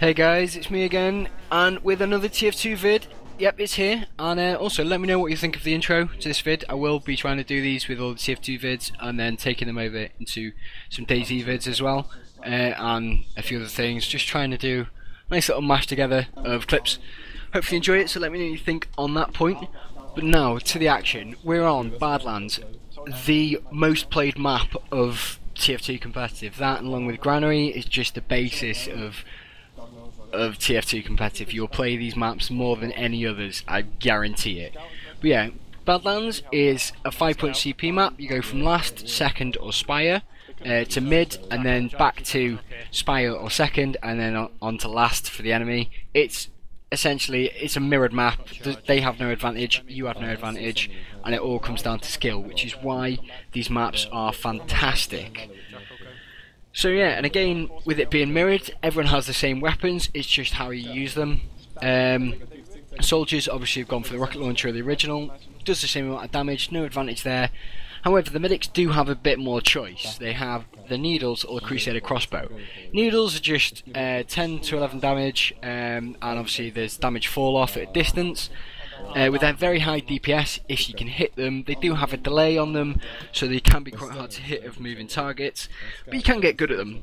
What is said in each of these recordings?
Hey guys, it's me again, and with another TF2 vid. Yep, it's here, and also let me know what you think of the intro to this vid. I will be trying to do these with all the TF2 vids, and then taking them over into some DayZ vids as well, and a few other things, just trying to do a nice little mash together of clips. Hopefully you enjoy it, so let me know what you think on that point. But now, to the action. We're on Badlands, the most played map of TF2 competitive. That, along with Granary, is just the basis of TF2 competitive. You'll play these maps more than any others, I guarantee it. But yeah, Badlands is a 5-point CP map. You go from last, second or Spire to mid, and then back to Spire or second, and then on to last for the enemy. It's essentially, it's a mirrored map. They have no advantage, you have no advantage, and it all comes down to skill, which is why these maps are fantastic. So yeah, and again, with it being mirrored, everyone has the same weapons, it's just how you use them. Soldiers obviously have gone for the rocket launcher of the original, does the same amount of damage, no advantage there. However, the medics do have a bit more choice. They have the needles or the Crusader crossbow. Needles are just 10 to 11 damage, and obviously there's damage fall off at a distance. With their very high DPS, if you can hit them, they do have a delay on them, so they can be quite hard to hit of moving targets, but you can get good at them.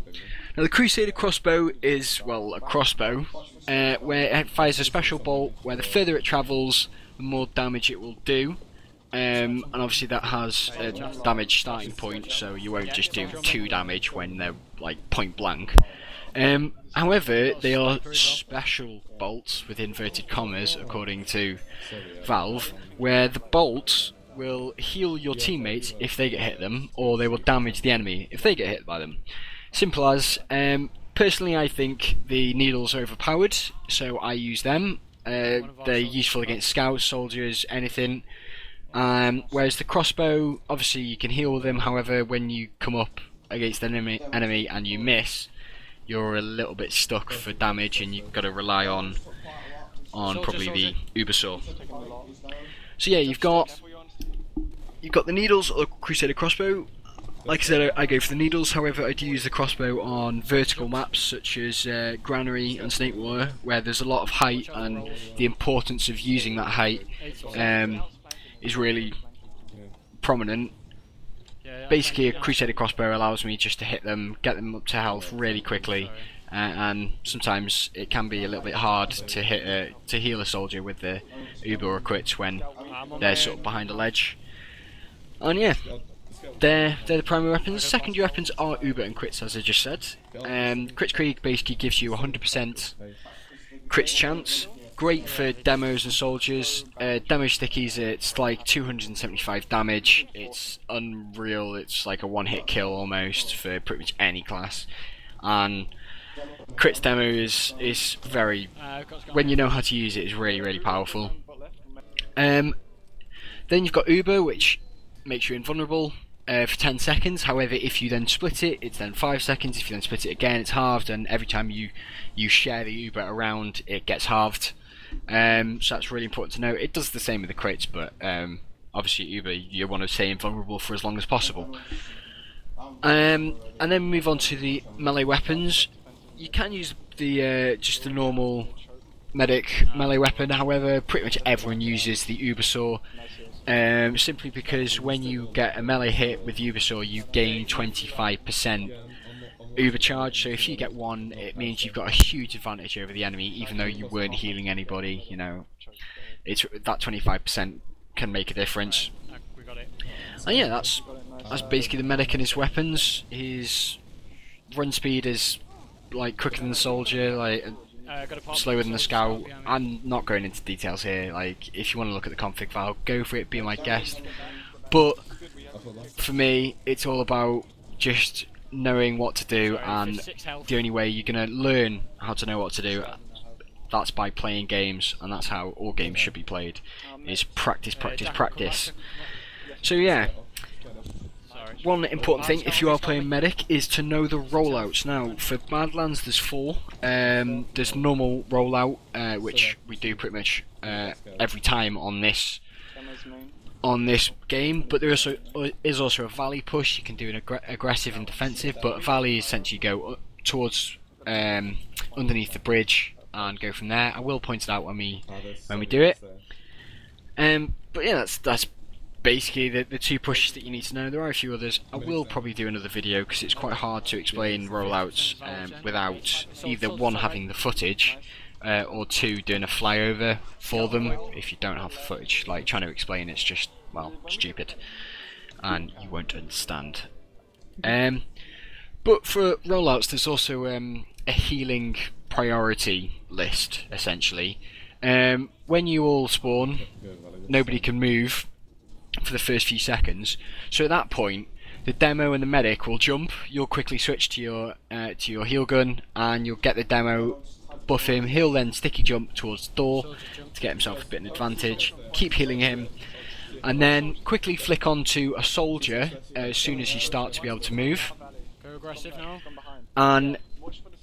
Now the Crusader crossbow is, well, a crossbow, where it fires a special bolt, where the further it travels, the more damage it will do, and obviously that has a damage starting point, so you won't just do 2 damage when they're like point blank. However, they are special bolts, with inverted commas, according to Valve, where the bolts will heal your teammates if they get hit them, or they will damage the enemy if they get hit by them. Simple as. Personally, I think the needles are overpowered, so I use them. They're useful against scouts, soldiers, anything. Whereas the crossbow, obviously you can heal them, however when you come up against an enemy and you miss, you're a little bit stuck for damage, and you've got to rely on probably the Ubersaw. So yeah, you've got the needles or Crusader crossbow. Like I said, I go for the needles. However, I do use the crossbow on vertical maps such as Granary and Snakewater, where there's a lot of height, and the importance of using that height is really prominent. Basically, a Crusader crossbow allows me just to hit them, get them up to health really quickly, and sometimes it can be a little bit hard to heal a soldier with the Uber or crits when they're sort of behind a ledge. And yeah, they're the primary weapons. Secondary weapons are Uber and crits, as I just said. Crits Krieg basically gives you 100% crits chance. Great for demos and soldiers. Demo stickies, it's like 275 damage. It's unreal. It's like a one-hit kill almost for pretty much any class. And crits demo is very, when you know how to use it, is really powerful. Then you've got Uber, which makes you invulnerable for 10 seconds. However, if you then split it, it's then 5 seconds. If you then split it again, it's halved, and every time you share the Uber around, it gets halved. So that's really important to know. It does the same with the crits, but obviously Uber, you want to stay invulnerable for as long as possible. And then move on to the melee weapons. You can use the just the normal medic melee weapon. However, pretty much everyone uses the Ubersaw, simply because when you get a melee hit with Ubersaw, you gain 25% Uber charge. So if you get one, it means you've got a huge advantage over the enemy, even though you weren't healing anybody. You know, it's that 25% can make a difference. And yeah, that's basically the medic and his weapons. His run speed is like quicker than the soldier, like slower than the scout. I'm not going into details here. Like, if you want to look at the config file, go for it, be my guest. But for me, it's all about just knowing what to do, and the only way you're going to learn how to know what to do, that's by playing games, and that's how all games should be played, is practice, practice, practice. So yeah, one important thing if you are playing medic is to know the rollouts. Now for Badlands there's 4. There's normal rollout, which we do pretty much every time on this game, but there is also a valley push. You can do an aggressive and defensive, but valley essentially go towards underneath the bridge and go from there. I will point it out when we do it. But yeah, that's basically the 2 pushes that you need to know. There are a few others. I will probably do another video because it's quite hard to explain rollouts without either 1 having the footage or 2 doing a flyover for them. If you don't have the footage, like trying to explain it's just, well, stupid and you won't understand. But for rollouts there's also a healing priority list essentially. When you all spawn, nobody can move for the first few seconds, so at that point the demo and the medic will jump. You'll quickly switch to your heal gun and you'll get the demo, buff him. He'll then sticky jump towards the door to get himself a bit of an advantage, keep healing him, and then quickly flick onto a soldier as soon as you start to be able to move. And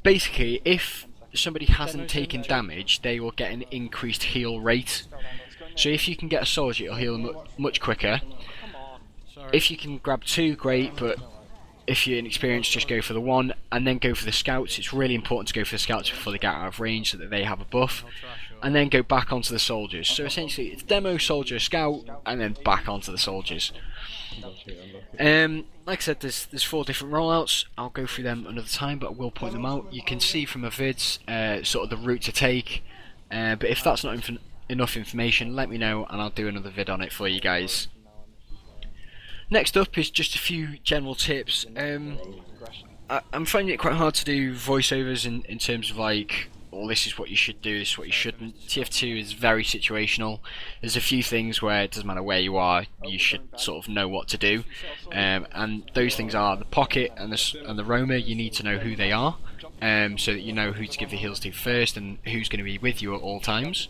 basically if somebody hasn't taken damage, they will get an increased heal rate. So if you can get a soldier, it'll heal them much quicker. If you can grab 2, great, but if you're inexperienced, just go for the 1, and then go for the scouts. It's really important to go for the scouts before they get out of range so that they have a buff, and then go back onto the soldiers. So essentially it's demo, soldier, scout, and then back onto the soldiers. Like I said, there's 4 different rollouts. I'll go through them another time, but I will point them out. You can see from the vids sort of the route to take, but if that's not enough information, let me know and I'll do another vid on it for you guys. Next up is just a few general tips. I'm finding it quite hard to do voiceovers in terms of like, well, this is what you should do, this is what you shouldn't. TF2 is very situational. There's a few things where it doesn't matter where you are, you should sort of know what to do, and those things are the pocket and the roamer. You need to know who they are, so that you know who to give the heals to first and who's going to be with you at all times.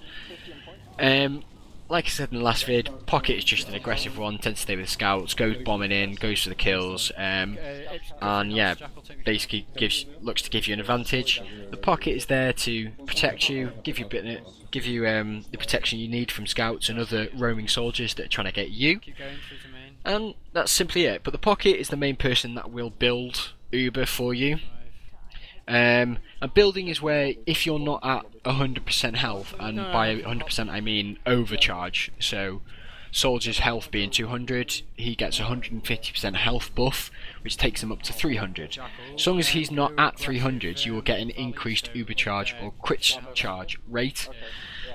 Like I said in the last vid, pocket is just an aggressive one, tends to stay with scouts, goes bombing in, goes for the kills, and yeah, basically looks to give you an advantage. The pocket is there to protect you, give you the protection you need from scouts and other roaming soldiers that are trying to get you, and that's simply it. But the pocket is the main person that will build Uber for you. And building is where, if you're not at 100% health, and by 100% I mean overcharge, so soldier's health being 200, he gets 150% health buff, which takes him up to 300. As long as he's not at 300, you will get an increased overcharge or crit charge rate.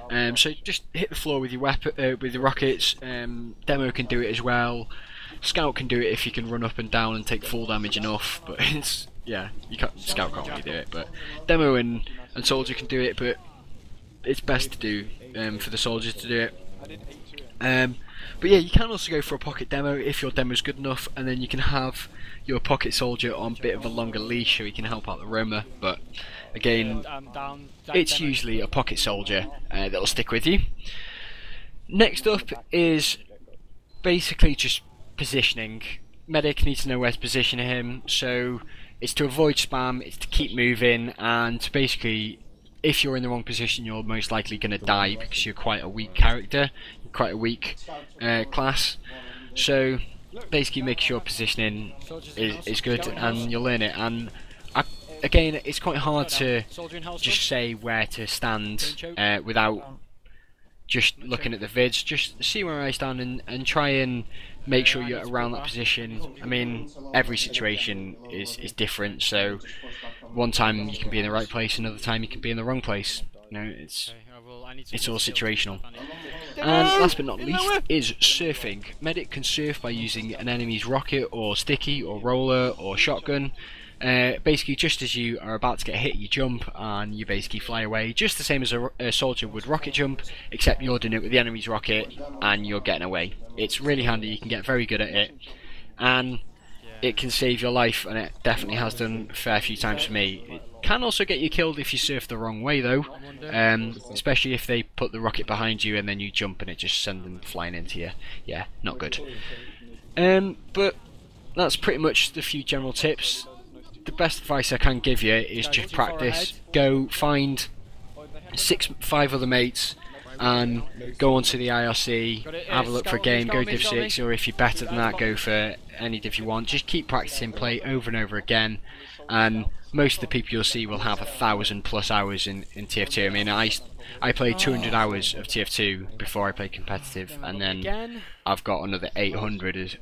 So just hit the floor with your weapon, with the rockets. Demo can do it as well. Scout can do it if you can run up and down and take full damage enough, but it's, yeah, Scout can't really do it, but Demo and Soldier can do it, but it's best to do for the Soldiers to do it. But yeah, you can also go for a pocket demo if your demo's good enough, and then you can have your pocket soldier on a bit of a longer leash so he can help out the roamer, but again, it's usually a pocket soldier that'll stick with you. Next up is basically just positioning. Medic needs to know where to position him, so it's to avoid spam, it's to keep moving, and basically if you're in the wrong position you're most likely going to die because you're quite a weak character, quite a weak class. So basically make sure positioning is good and you'll learn it. And again, it's quite hard to just say where to stand without just looking at the vids. Just see where I stand and try and make sure you're around that position. I mean, every situation is different, so one time you can be in the right place, another time you can be in the wrong place. You know, it's all situational. And last but not least is surfing. Medic can surf by using an enemy's rocket or sticky or roller or shotgun. Basically, just as you are about to get hit, you jump and you basically fly away, just the same as a soldier would rocket jump, except you're doing it with the enemy's rocket and you're getting away. It's really handy, you can get very good at it, and it can save your life, and it definitely has done a fair few times for me. It can also get you killed if you surf the wrong way though, especially if they put the rocket behind you and then you jump and it just sends them flying into you. Yeah, not good. But that's pretty much the few general tips. The best advice I can give you is just practice. Go find 5 other mates and go onto the IRC, have a look for a game, go Div 6, or if you're better than that, go for any div you want. Just keep practicing, play over and over again, and most of the people you'll see will have 1,000+ hours in TF2. I mean, I played 200 hours of TF2 before I played competitive, and then I've got another 800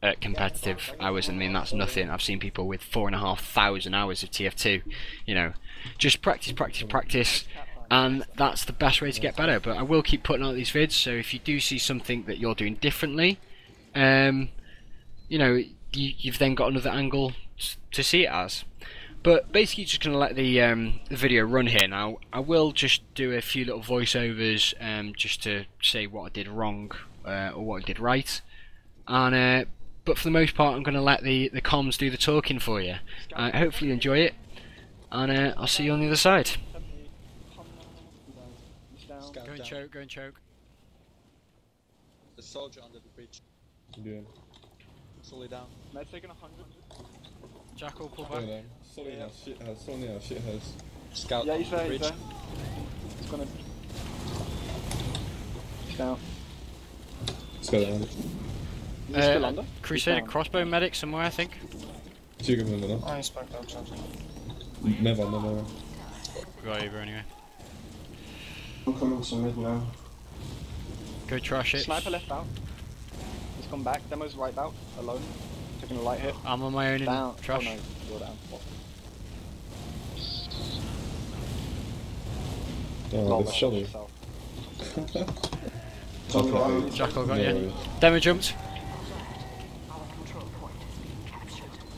at competitive hours. I mean, that's nothing. I've seen people with 4,500 hours of TF2. You know, just practice, practice, practice, and that's the best way to get better. But I will keep putting out these vids, so if you do see something that you're doing differently, you know, you've then got another angle to see it as. But basically, just going to let the video run here now. I will just do a few little voiceovers just to say what I did wrong or what I did right, and but for the most part, I'm going to let the comms do the talking for you. Hopefully you enjoy it, and I'll see you on the other side. Go and choke, go and choke. The soldier under the bridge. What are you doing? Solely down. Med's taking 100. Jackal, pull back. Solely now, shit has. Solely now, shit has. Scout Yeah, on he's the there, bridge. he's there. He's gonna... He's down. Let's go down. Is he still under? Crusader crossbow medic somewhere, I think. Two of them enough. I spiked out something. Never. We got over anyway. I'm coming to mid now. Go trash it. Sniper left out. He's come back. Demo's right out, alone. Taking a light hit. I'm on my own in Down. trash. Oh no, you're down. Oh, the shovel. Okay. Jackal got No you. worries. Demo jumped.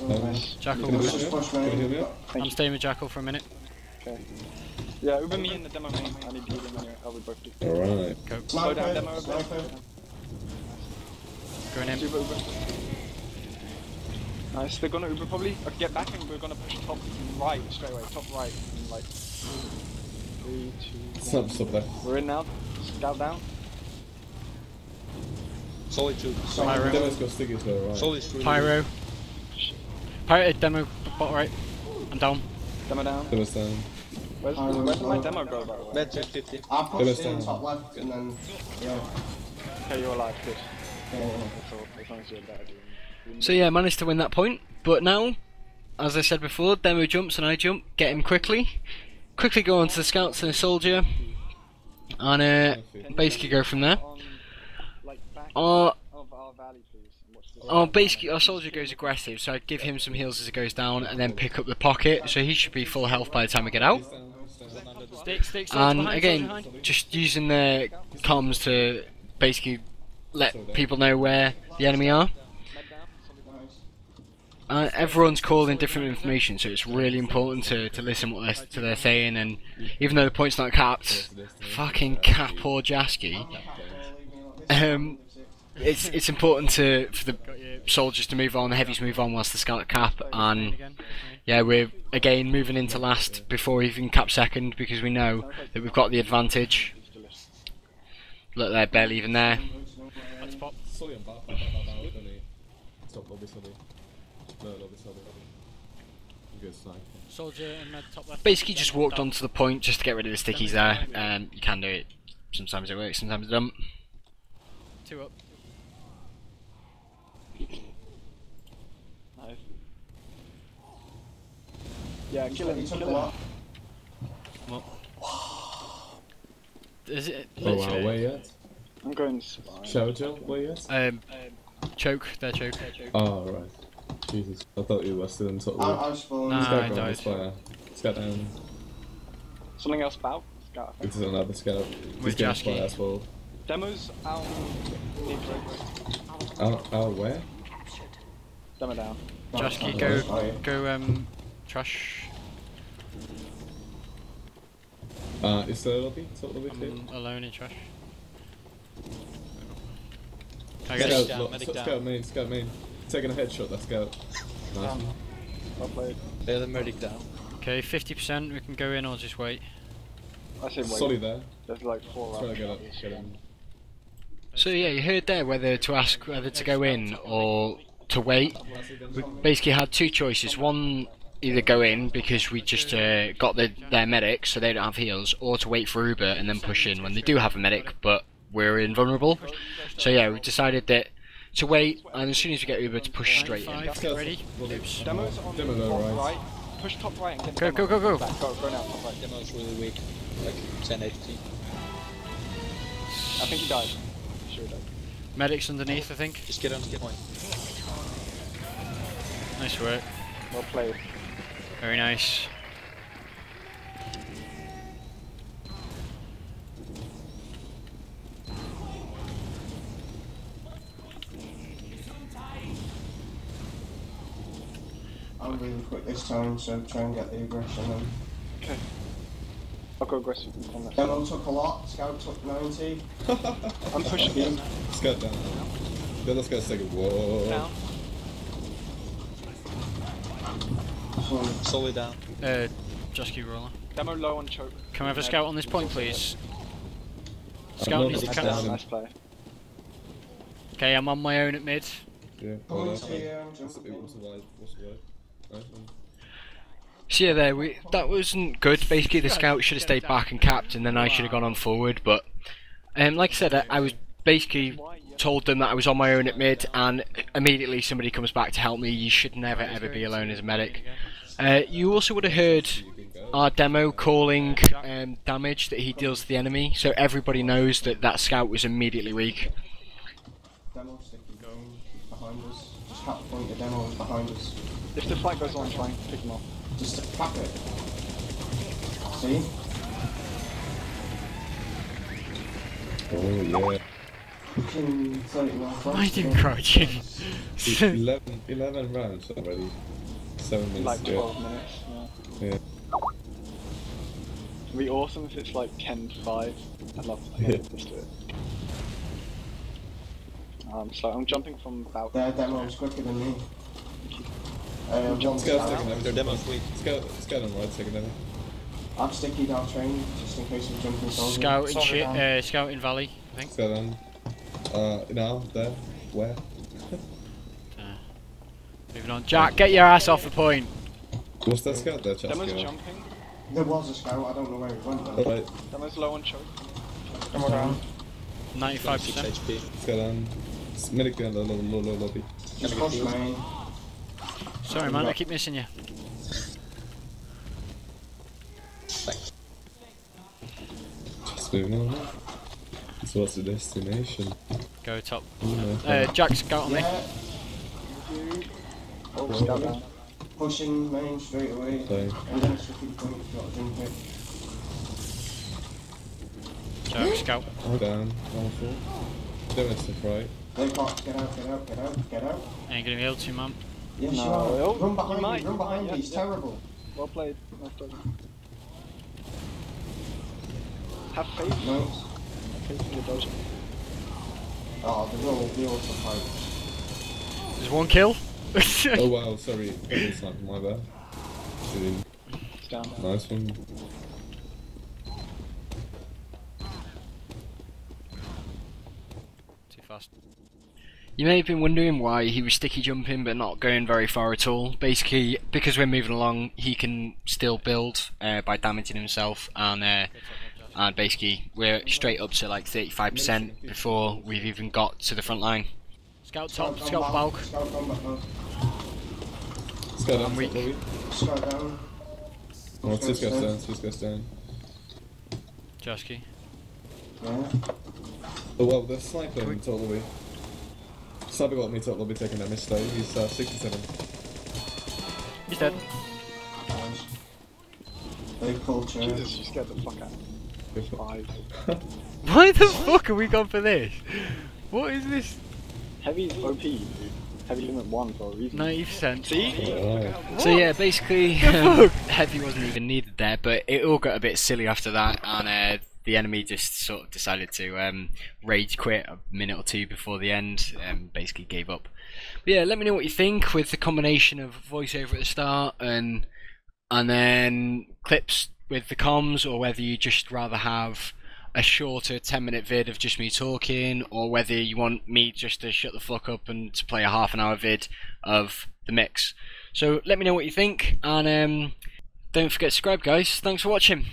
Nice. Jackal Can I moved. push you? Can you heal me up? I'm staying with Jackal for a minute. Okay. Yeah, Uber me in the demo main. I need to heal him anyway. I'll be both do. Alright. Go. Slow down demo over there. Going in. Uber. Nice, they're gonna Uber probably. Okay, get back and we're gonna push top right straight away. Top right. In like 3, 2, 1. Stop there. We're in now. Scout down. Solely 2. Pyro. Demo's got sticky as well, right? Solely 3. Pyro. Pyro, demo, bot right. I'm down. Demo down. Demo's down. Where did my demo go, by the way? Med 50. I pushed down. in top left and then, yeah. Okay, you're alive, good. Yeah. That's all, as long as you're there. So yeah, managed to win that point. But now, as I said before, demo jumps and I jump. Get him quickly. Quickly go onto the scouts and the soldier. And basically go from there. Basically our soldier goes aggressive, so I'd give him some heals as it goes down and then pick up the pocket, so he should be full health by the time we get out. And again, just using the comms to basically let people know where the enemy are. Everyone's calling different information, so it's really important to listen what they're saying, and even though the point's not capped, fucking cap or Jasky, it's important for the soldiers to move on, the heavies move on whilst the scout cap, and yeah, we're again moving into last before even cap second because we know that we've got the advantage. Look, they're barely even there. Soldier and med top left. Basically just walked onto the point just to get rid of the stickies there. You can do it. Sometimes it works, sometimes it doesn't. 2 up. Nice. Yeah, kill him. What? Is it Oh wow, where yet? I'm going spine. Shower gel, where yet? choke, they're choke. Oh right. Jesus, I thought you were still in top of I spawned. Nah, I died. Scout down. Something else about? Scout. This is another scout. With He's getting Jasky. spy as well. Demo's out near Out where? Demo down. Jusky, go trash. Is the lobby? Top lobby clear? I'm alone in trash. Medic down, medic down. Scout main. Taking a headshot, that scout. Nice one. Well played. They're the medic down. Okay, 50%. We can go in or just wait. I say wait. Solly there. There's like 4 Try to rounds. get up, get him. So yeah, you heard there whether to go in or to wait. We basically had two choices. One, either go in because we just got their medic so they don't have heals, or to wait for Uber and then push in when they do have a medic but we're invulnerable. So yeah, we decided that to wait, and as soon as we get Uber to push straight in. Ready? Demo's on Demo top low right. Push top right and get Go, demo. go, go, go. Back. Go now, top right. Demo's really weak. Like 10 HP. I think he died. Sure he died. Medic's underneath, I think. Just get on the point. Nice work. Well played. Very nice. I'm really quick this time, so try and get the aggression in. Okay. I'll go aggressive on this. Demo took a lot, Scout took 90. I'm pushing him. Scout down. The other scout's taking whoa. Down. Solid down. Jusky roller. Demo low on choke. Can we have a scout on this point, please? I'm Scout not needs to medic come down. down. Nice play. Okay, I'm on my own at mid. Yeah, Coming well, to you, I'm what's jumping. the wide? What's the wide? Nice one. So yeah, that wasn't good. Basically, the scout should have stayed back and capped, and then I should have gone on forward. But like I said, I was basically told them that I was on my own at mid, and immediately somebody comes back to help me. You should never ever be alone as a medic. You also would have heard our demo calling damage that he deals to the enemy, so everybody knows that that scout was immediately weak. Demo sticky going behind us. Just cap point the demo is behind us. If the fight goes on, try and pick him off. Just cap it. See? Oh yeah. Fucking 39 Why didn't crouching? 11 rounds already. 7 minutes Like to go. 12 minutes. Yeah. It'd be awesome if it's like 10-5. I'd love to Yeah. just do it. So I'm jumping from about. Their demo's quicker than me. One Scout's scout. taking Their them. demo's weak. Scout on right, taking them. I've stickied our train just in case we jump in soldier. Scout in Soldier shit. down. Scout in valley, I think. Scout on. Now, there. Where? Moving on. Jack, get your ass off the point. What's that scout there, Chas? Demo's jumping. There was a scout, I don't know where he went though. Alright, Demo's low on choke. Demo down. 6 95%. HP. scout on. Medic down the low lobby. Just push main. Sorry, man, I keep missing you. Thanks. Just moving on. So what's the destination? Go top. Yeah. Jack, scout on me. Yeah, Oh, scout down. pushing main straight away. Sorry. And then sticky point, you gotta jump it. Jack, scout. Down. Awful. Damage to right. They can't get out, get out, get out, get out. Ain't gonna be able to, man. Yes, No, you are. oh, Run you behind might, me, run behind yeah, me, he's yeah. terrible. Well played. Nice play. Have faith. Nice. Have faith in your dojo. Oh, the auto fight. There's one kill. Oh wow, sorry. It's not my bad. Dude, It's down. nice one. Too fast. You may have been wondering why he was sticky jumping but not going very far at all. Basically, because we're moving along, he can still build by damaging himself, and basically we're straight up to like 35% before we've even got to the front line. Scout top, scout bulk. Scout combat mode. Scout down. weak. Lobby. Scout down. Oh, two scouts down. Two scouts down. Josky. Yeah. Oh well, the sniper in top lobby. Sniper got me top lobby taking damage though. He's 67. He's dead. Nice. They culture. Jesus, you scared the fuck out. 5. Why the fuck have we gone for this? What is this? Heavy's OP, dude. Heavy limit 1 for a reason. 90%. See? So yeah, basically, heavy wasn't even needed there, but it all got a bit silly after that, and the enemy just sort of decided to rage quit a minute or two before the end, and basically gave up. But yeah, let me know what you think with the combination of voiceover at the start and then clips with the comms, or whether you just rather have a shorter 10-minute vid of just me talking, or whether you want me just to shut the fuck up and to play a half-an-hour vid of the mix. So let me know what you think, and don't forget to subscribe, guys. Thanks for watching.